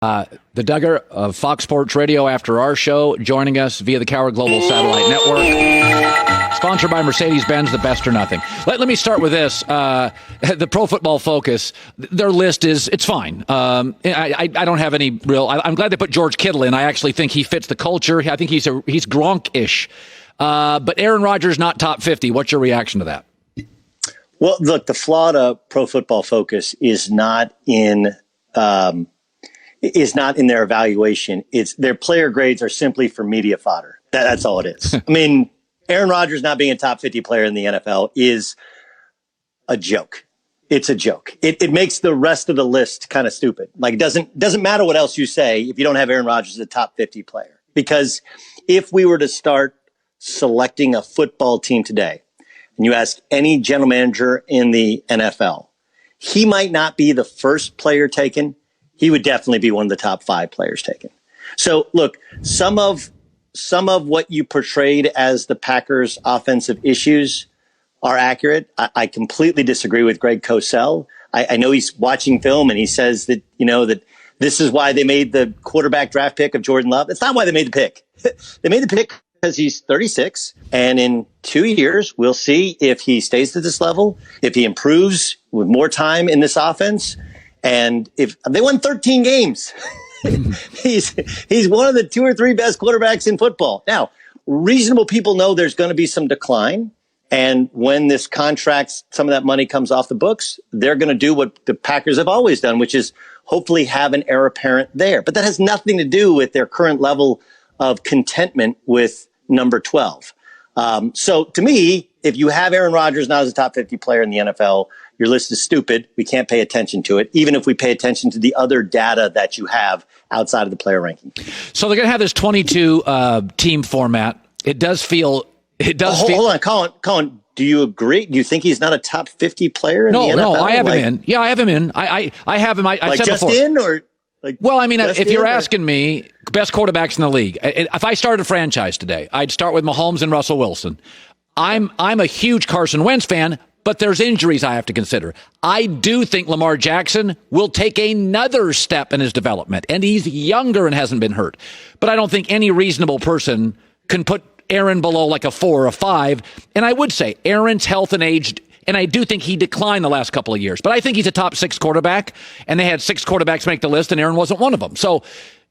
The Duggar of Fox Sports Radio after our show, joining us via the Cowherd Global Satellite Network. Sponsored by Mercedes-Benz, the best or nothing. Let me start with this. The Pro Football Focus, their list it's fine. I don't have any real... I'm glad they put George Kittle in. I actually think he fits the culture. I think he's Gronk-ish. But Aaron Rodgers, not top 50. What's your reaction to that? Well, look, the flaw to Pro Football Focus is not in their evaluation. It's their player grades are simply for media fodder. That's all it is. I mean, Aaron Rodgers not being a top 50 player in the NFL is a joke. It's a joke. It makes the rest of the list kind of stupid. Like, it doesn't matter what else you say if you don't have Aaron Rodgers as a top 50 player. Because if we were to start selecting a football team today, and you ask any general manager in the NFL, he might not be the first player taken. He would definitely be one of the top 5 players taken. So look, some of what you portrayed as the Packers' offensive issues are accurate. I completely disagree with Greg Cosell. I know he's watching film and he says that, that this is why they made the quarterback draft pick of Jordan Love. It's not why they made the pick. They made the pick because he's 36. And in 2 years, we'll see if he stays at this level, if he improves with more time in this offense. And if they won 13 games, he's one of the 2 or 3 best quarterbacks in football. Now, reasonable people know there's going to be some decline. And when this contract, some of that money comes off the books, they're going to do what the Packers have always done, which is hopefully have an heir apparent there. But that has nothing to do with their current level of contentment with number 12. So to me, if you have Aaron Rodgers now as a top 50 player in the NFL, your list is stupid. We can't pay attention to it, even if we pay attention to the other data that you have outside of the player ranking. So they're going to have this 22 team format. It does feel. Hold on, Colin. Do you agree? Do you think he's not a top 50 player in the NFL? No, I have him in. Yeah, I have him in. I have him. I said just before. In or like? Well, I mean, if you're asking me, best quarterbacks in the league. If I started a franchise today, I'd start with Mahomes and Russell Wilson. I'm a huge Carson Wentz fan. But there's injuries I have to consider. I do think Lamar Jackson will take another step in his development, and he's younger and hasn't been hurt. But I don't think any reasonable person can put Aaron below like a 4 or a 5. And I would say Aaron's health and age, and I do think he declined the last couple of years. But I think he's a top 6 quarterback, and they had 6 quarterbacks make the list, and Aaron wasn't one of them. So,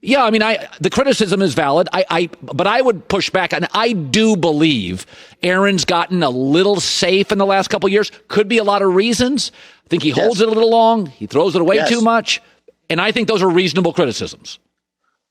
yeah, I mean, the criticism is valid. But I would push back, and I do believe Aaron's gotten a little safe in the last couple of years. Could be a lot of reasons. I think he holds it a little long. He throws it away too much. And I think those are reasonable criticisms.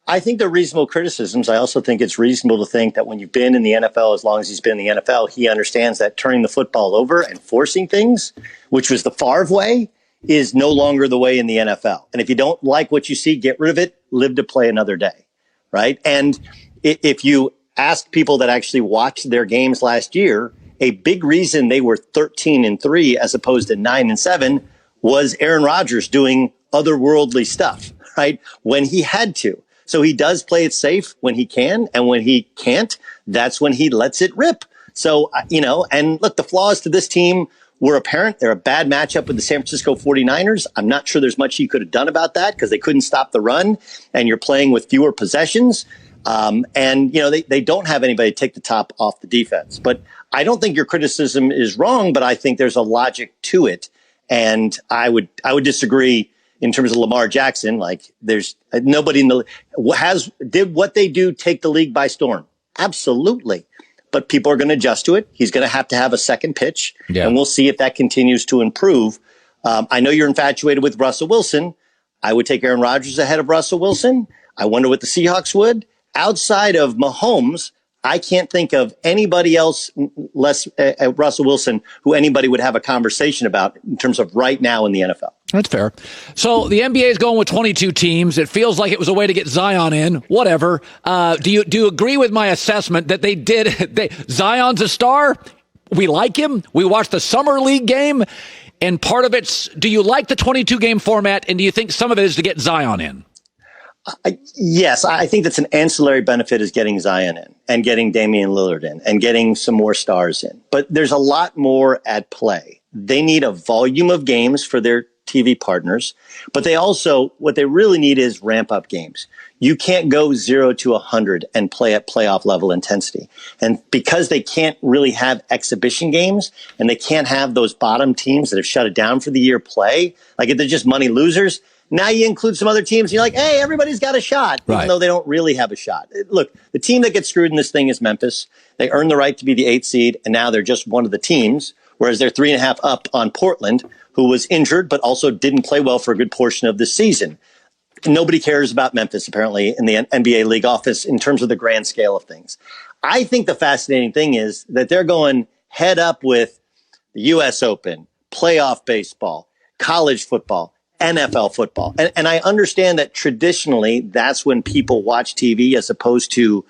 I think they're reasonable criticisms. I also think it's reasonable to think that when you've been in the NFL as long as he's been in the NFL, he understands that turning the football over and forcing things, which was the Favre way, is no longer the way in the NFL. And if you don't like what you see, get rid of it, live to play another day, right? And if you ask people that actually watched their games last year, a big reason they were 13-3 as opposed to 9-7 was Aaron Rodgers doing otherworldly stuff, right? When he had to. So he does play it safe when he can, and when he can't, that's when he lets it rip. So, and look, the flaws to this team were apparent. They're a bad matchup with the San Francisco 49ers. I'm not sure there's much he could have done about that because they couldn't stop the run, and you're playing with fewer possessions. They don't have anybody take the top off the defense. But I don't think your criticism is wrong, but I think there's a logic to it. And I would disagree in terms of Lamar Jackson. Like, there's nobody did what they do take the league by storm. Absolutely. But people are going to adjust to it. He's going to have a second pitch, and we'll see if that continues to improve. I know you're infatuated with Russell Wilson. I would take Aaron Rodgers ahead of Russell Wilson. I wonder what the Seahawks would. Outside of Mahomes, I can't think of anybody else less Russell Wilson who anybody would have a conversation about in terms of right now in the NFL. That's fair. So the NBA is going with 22 teams. It feels like it was a way to get Zion in. Whatever. Do you agree with my assessment that Zion's a star? We like him. We watched the Summer League game. And part of it's, do you like the 22 game format? And do you think some of it is to get Zion in? Yes, I think that's an ancillary benefit is getting Zion in and getting Damian Lillard in and getting some more stars in. But there's a lot more at play. They need a volume of games for their TV partners, but what they really need is ramp up games. You can't go 0 to 100 and play at playoff level intensity. And because they can't really have exhibition games and they can't have those bottom teams that have shut it down for the year play, like if they're just money losers, now you include some other teams. And you're like, hey, everybody's got a shot, even though they don't really have a shot. Look, the team that gets screwed in this thing is Memphis. They earned the right to be the 8th seed, and now they're just one of the teams, whereas they're 3.5 up on Portland, who was injured but also didn't play well for a good portion of the season. Nobody cares about Memphis, apparently, in the NBA league office in terms of the grand scale of things. I think the fascinating thing is that they're going head up with the U.S. Open, playoff baseball, college football, NFL football. And I understand that traditionally that's when people watch TV as opposed to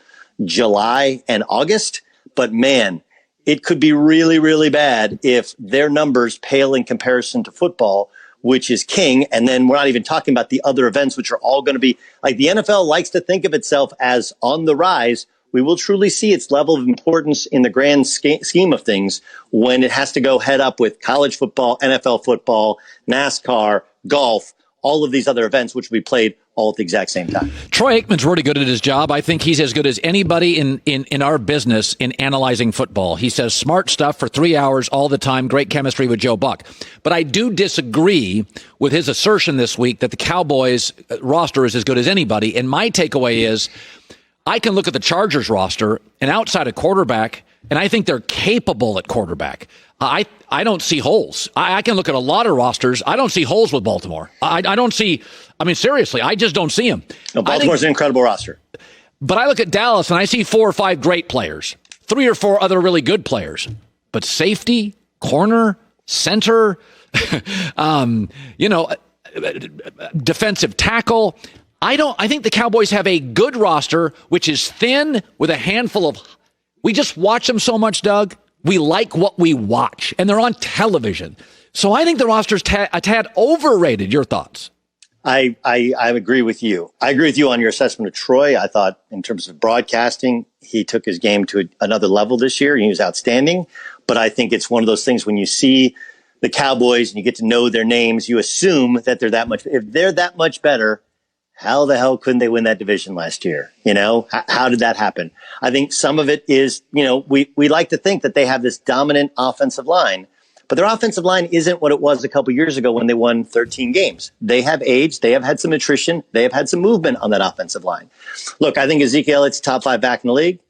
July and August. But man, it could be really, really bad if their numbers pale in comparison to football, which is king. And then we're not even talking about the other events, which are all going to be like the NFL likes to think of itself as on the rise. We will truly see its level of importance in the grand scheme of things when it has to go head up with college football, NFL football, NASCAR, golf, all of these other events, which will be played all at the exact same time. Troy Aikman's really good at his job. I think he's as good as anybody in our business in analyzing football. He says smart stuff for 3 hours all the time. Great chemistry with Joe Buck. But I do disagree with his assertion this week that the Cowboys roster is as good as anybody. And my takeaway is I can look at the Chargers roster and outside of quarterback, and I think they're capable at quarterback. I don't see holes. I can look at a lot of rosters. I don't see holes with Baltimore. I don't see, I mean, seriously, I just don't see them. No, Baltimore's an incredible roster. But I look at Dallas and I see 4 or 5 great players, 3 or 4 other really good players. But safety, corner, center, defensive tackle. I think the Cowboys have a good roster, which is thin with a handful of, we just watch them so much, Doug. We like what we watch, and they're on television. So I think the roster's a tad overrated. Your thoughts? I agree with you. I agree with you on your assessment of Troy. I thought in terms of broadcasting, he took his game to another level this year, and he was outstanding. But I think it's one of those things when you see the Cowboys and you get to know their names, you assume that they're that much. If they're that much better, how the hell couldn't they win that division last year? You know, how did that happen? I think some of it is, we like to think that they have this dominant offensive line, but their offensive line isn't what it was a couple years ago when they won 13 games. They have aged. They have had some attrition. They have had some movement on that offensive line. Look, I think Ezekiel Elliott's top 5 back in the league.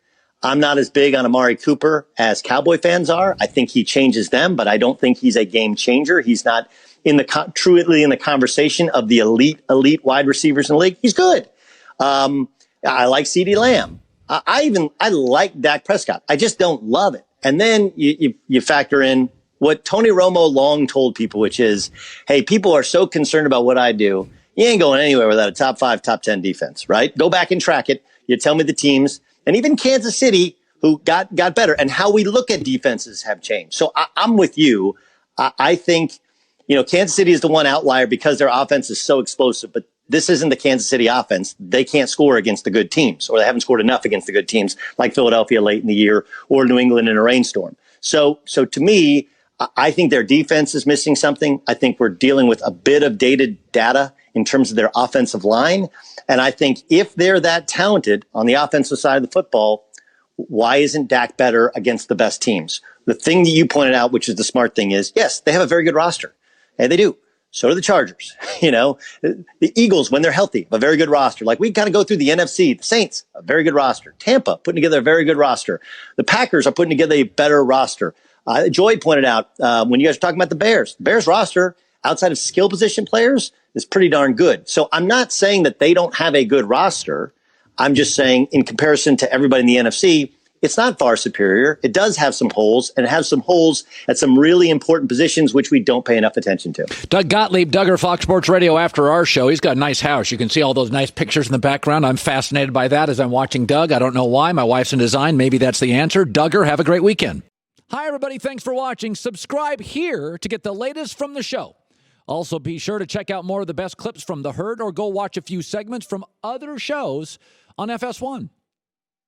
I'm not as big on Amari Cooper as Cowboy fans are. I think he changes them, but I don't think he's a game changer. He's not truly in the conversation of the elite wide receivers in the league. He's good. I like CeeDee Lamb. I like Dak Prescott. I just don't love it. And then you factor in what Tony Romo long told people, which is, hey, people are so concerned about what I do. You ain't going anywhere without a top 5, top 10 defense, right? Go back and track it. You tell me the teams, and even Kansas City, who got better, and how we look at defenses have changed. So I'm with you. I think, Kansas City is the one outlier because their offense is so explosive, but this isn't the Kansas City offense. They can't score against the good teams, or they haven't scored enough against the good teams like Philadelphia late in the year or New England in a rainstorm. So to me, I think their defense is missing something. I think we're dealing with a bit of dated data in terms of their offensive line. And I think if they're that talented on the offensive side of the football, why isn't Dak better against the best teams? The thing that you pointed out, which is the smart thing, is yes, they have a very good roster. And they do. So do the Chargers. The Eagles, when they're healthy, have a very good roster. Like we kind of go through the NFC. The Saints, a very good roster. Tampa, putting together a very good roster. The Packers are putting together a better roster. Joy pointed out when you guys are talking about the Bears roster outside of skill position players is pretty darn good. So I'm not saying that they don't have a good roster. I'm just saying in comparison to everybody in the NFC, it's not far superior. It does have some holes, and it has some holes at some really important positions, which we don't pay enough attention to. Doug Gottlieb, Duggar, Fox Sports Radio after our show. He's got a nice house. You can see all those nice pictures in the background. I'm fascinated by that as I'm watching Doug. I don't know why. My wife's in design. Maybe that's the answer. Duggar, have a great weekend. Hi, everybody. Thanks for watching. Subscribe here to get the latest from the show. Also, be sure to check out more of the best clips from The Herd or go watch a few segments from other shows on FS1.